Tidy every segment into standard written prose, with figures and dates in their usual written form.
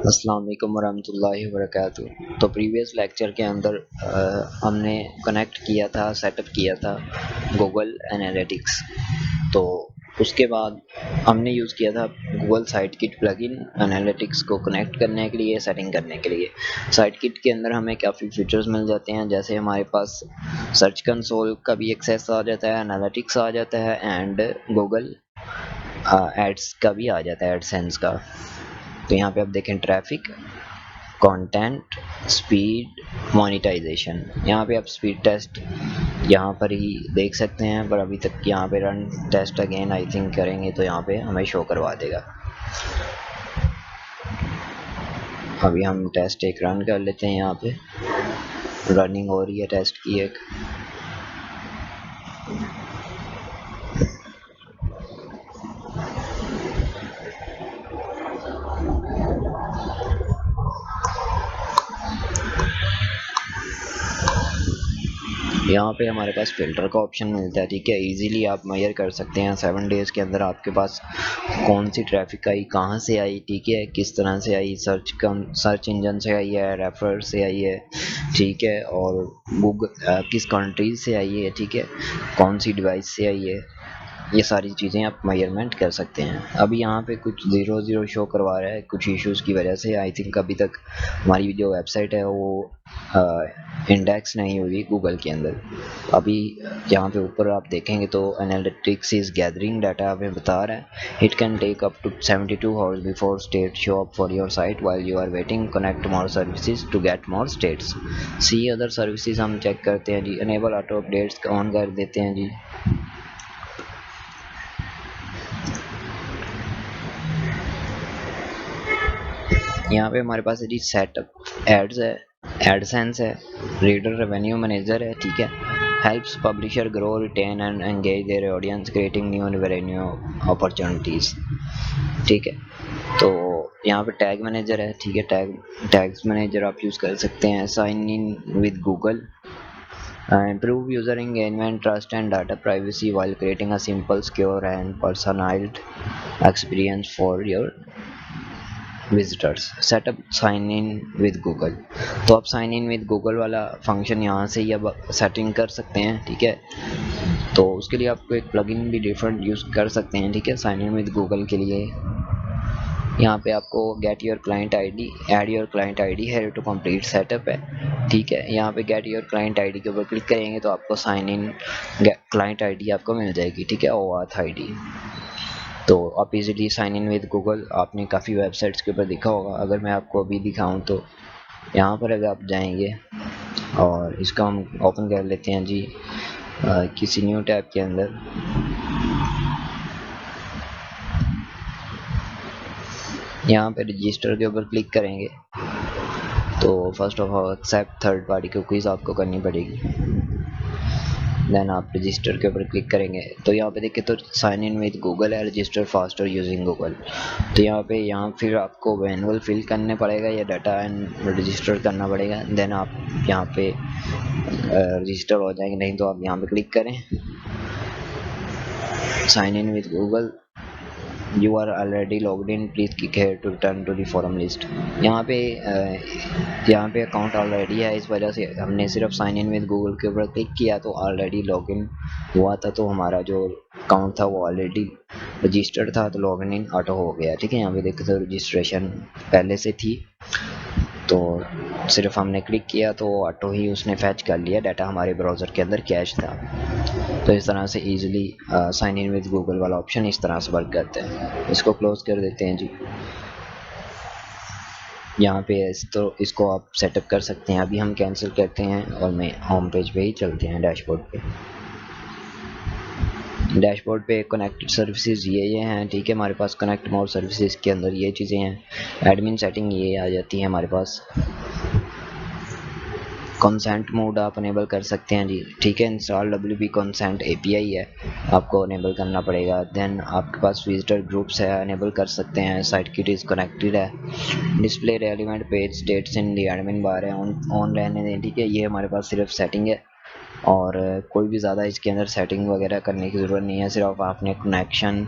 अस्सलाम वालेकुम वरहमतुल्लाहि वबरकातुहू। तो प्रीवियस लेक्चर के अंदर हमने कनेक्ट किया था, सेटअप किया था गूगल एनालिटिक्स। तो उसके बाद हमने यूज़ किया था गूगल साइटकिट प्लगइन एनालिटिक्स को कनेक्ट करने के लिए, सेटिंग करने के लिए। साइटकिट के अंदर हमें काफ़ी फीचर्स मिल जाते हैं, जैसे हमारे पास सर्च कंसोल का भी एक्सेस आ जाता है, एनालिटिक्स आ जाता है एंड गूगल एड्स का भी आ जाता है, एडसेंस का। तो यहाँ पे आप देखें ट्रैफिक, कंटेंट, स्पीड, मोनेटाइजेशन। यहाँ पे आप स्पीड टेस्ट यहाँ पर ही देख सकते हैं, पर अभी तक यहाँ पे run test again I think करेंगे तो यहाँ पे हमें शो करवा देगा। अभी हम टेस्ट एक रन कर लेते हैं। यहाँ पे रनिंग हो रही है टेस्ट की एक। यहाँ पे हमारे पास फ़िल्टर का ऑप्शन मिलता है, ठीक है। इजीली आप मेजर कर सकते हैं 7 डेज़ के अंदर आपके पास कौन सी ट्रैफिक आई, कहाँ से आई, ठीक है, किस तरह से आई, सर्च इंजन से आई है, रेफर से आई है, ठीक है, और गूगल किस कंट्री से आई है, ठीक है, कौन सी डिवाइस से आई है। ये सारी चीज़ें आप मेजरमेंट कर सकते हैं। अभी यहाँ पे कुछ 0 शो करवा रहा है कुछ इश्यूज़ की वजह से। आई थिंक अभी तक हमारी जो वेबसाइट है वो इंडेक्स नहीं हुई गूगल के अंदर। अभी यहाँ पे ऊपर आप देखेंगे तो एनालिटिक्स इज गैदरिंग डाटा हमें बता रहा है। It can take up to 72 hours before stats show up for your site while you are waiting. Connect more services to get more stats. See other services हम check करते हैं जी। Enable auto updates on कर देते हैं जी। यहाँ पे हमारे पास है जी सेटअप एड्स है, एडसेंस है, रीडर रेवेन्यू मैनेजर है, ठीक है। Helps publisher grow, retain and engage their audience, creating new revenue opportunities, ठीक है। तो यहाँ पे टैग मैनेजर है, ठीक है। टैग्स मैनेजर आप यूज़ कर सकते हैं। Sign in with Google, improve user engagement, trust and data privacy while creating a simple, secure and personalized experience for your visitors. Setup sign in with Google. तो आप sign in with Google वाला function यहाँ से ही अब setting कर सकते हैं, ठीक है। तो उसके लिए आपको एक प्लगइन भी डिफरेंट यूज़ कर सकते हैं, ठीक है, साइन इन विद गूगल के लिए। यहाँ पे आपको get your client ID, add your client ID है टू कंप्लीट सेटअप है, ठीक है। यहाँ पे गेट योर क्लाइंट आईडी के ऊपर क्लिक करेंगे तो आपको साइन इन क्लाइंट आईडी आपको मिल जाएगी, ठीक है, OAuth आईडी। तो आप easily sign in with Google आपने काफ़ी वेबसाइट्स के ऊपर देखा होगा। अगर मैं आपको अभी दिखाऊं तो यहाँ पर अगर आप जाएंगे और इसका हम ओपन कर लेते हैं जी किसी न्यू टैब के अंदर। यहाँ पे रजिस्टर के ऊपर क्लिक करेंगे तो first of all except third party cookies आपको करनी पड़ेगी। देन आप रजिस्टर के ऊपर क्लिक करेंगे तो यहाँ पे देखिए तो साइन इन विद गूगल है, रजिस्टर फास्टर यूजिंग गूगल। तो यहाँ फिर आपको मैनुअल फिल करने पड़ेगा या डाटा एंड रजिस्टर करना पड़ेगा। देन आप यहाँ पे रजिस्टर हो जाएंगे, नहीं तो आप यहाँ पे क्लिक करें sign in with Google, you are already logged in, please click here to return to the forum list. यहाँ पे अकाउंट ऑलरेडी है, इस वजह से हमने सिर्फ साइन इन विद गूगल के ऊपर क्लिक किया तो ऑलरेडी लॉगिन हुआ था, तो हमारा जो अकाउंट था वो ऑलरेडी रजिस्टर्ड था, तो लॉगिन इन ऑटो हो गया, ठीक है। यहाँ पे देखते तो रजिस्ट्रेशन पहले से थी तो सिर्फ हमने क्लिक किया तो ऑटो ही उसने फैच कर लिया, डाटा हमारे ब्राउज़र के अंदर कैश था। तो इस तरह से easily sign in with Google वाला ऑप्शन इस तरह से वर्क करते हैं। इसको क्लोज कर देते हैं जी। यहाँ पे तो इसको आप सेटअप कर सकते हैं। अभी हम कैंसिल करते हैं और मैं होम पेज पे ही चलते हैं, डैशबोर्ड पे। डैशबोर्ड पे कनेक्टेड सर्विसेज ये हैं, ठीक है। हमारे पास कनेक्ट मोर सर्विसेज के अंदर ये चीज़ें हैं। एडमिन सेटिंग ये आ जाती है हमारे पास। कंसेंट मोड आप अनेबल कर सकते हैं जी, ठीक है। इंस्टॉल WP कंसेंट API है, आपको अनेबल करना पड़ेगा। देन आपके पास विजिटर ग्रुप्स है, अनेबल कर सकते हैं। साइटकिट इज कनेक्टेड है। Display relevant page stats in the admin bar है, ऑन रहने दें, ठीक है। ये हमारे पास सिर्फ सेटिंग है। और कोई भी ज़्यादा इसके अंदर सेटिंग वगैरह करने की ज़रूरत नहीं है, सिर्फ आपने कनेक्शन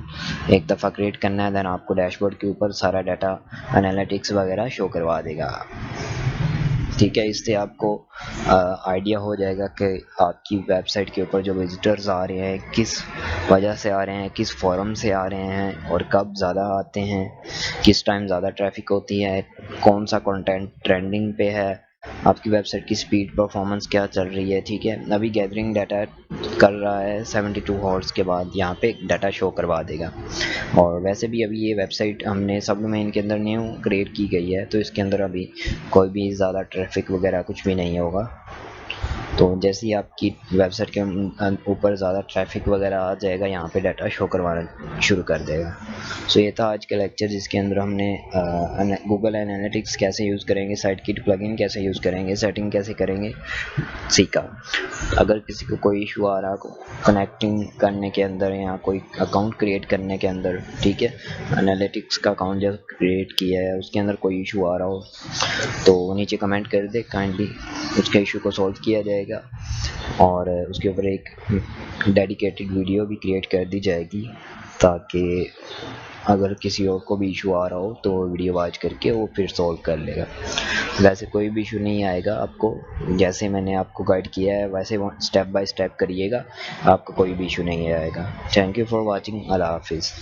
एक दफ़ा क्रिएट करना है, देन आपको डैशबोर्ड के ऊपर सारा डाटा एनालिटिक्स वगैरह शो करवा देगा। ठीक है, इससे आपको आइडिया हो जाएगा कि आपकी वेबसाइट के ऊपर जो विजिटर्स आ रहे हैं किस वजह से आ रहे हैं, किस फॉरम से आ रहे हैं और कब ज़्यादा आते हैं, किस टाइम ज़्यादा ट्रैफिक होती है, कौन सा कंटेंट ट्रेंडिंग पे है, आपकी वेबसाइट की स्पीड परफॉर्मेंस क्या चल रही है। ठीक है, अभी गैदरिंग डाटा कर रहा है, 72 हॉर्स के बाद यहाँ पे डाटा शो करवा देगा। और वैसे भी अभी ये वेबसाइट हमने सब डोमेन के अंदर न्यू क्रिएट की गई है, तो इसके अंदर अभी कोई भी ज़्यादा ट्रैफिक वगैरह कुछ भी नहीं होगा। तो जैसे ही आपकी वेबसाइट के ऊपर ज़्यादा ट्रैफिक वगैरह आ जाएगा, यहाँ पे डाटा शो करवाना शुरू कर देगा। सो ये था आज का लेक्चर, जिसके अंदर हमने गूगल एनालिटिक्स कैसे यूज़ करेंगे, साइटकिट प्लगइन कैसे यूज़ करेंगे, सेटिंग कैसे करेंगे सीखा। अगर किसी को कोई इशू आ रहा कनेक्टिंग करने के अंदर या कोई अकाउंट क्रिएट करने के अंदर, ठीक है, एनालिटिक्स का अकाउंट जो क्रिएट किया है उसके अंदर कोई इशू आ रहा हो तो नीचे कमेंट कर दे, काइंडली उसके इशू को सॉल्व किया जाएगा और उसके ऊपर एक डेडिकेटेड वीडियो भी क्रिएट कर दी जाएगी, ताकि अगर किसी और को भी इशू आ रहा हो तो वीडियो वॉच करके वो फिर सॉल्व कर लेगा। वैसे कोई भी इशू नहीं आएगा आपको, जैसे मैंने आपको गाइड किया है वैसे स्टेप बाय स्टेप करिएगा, आपको कोई भी इशू नहीं आएगा। Thank you for watching. अल्लाह हाफिज़।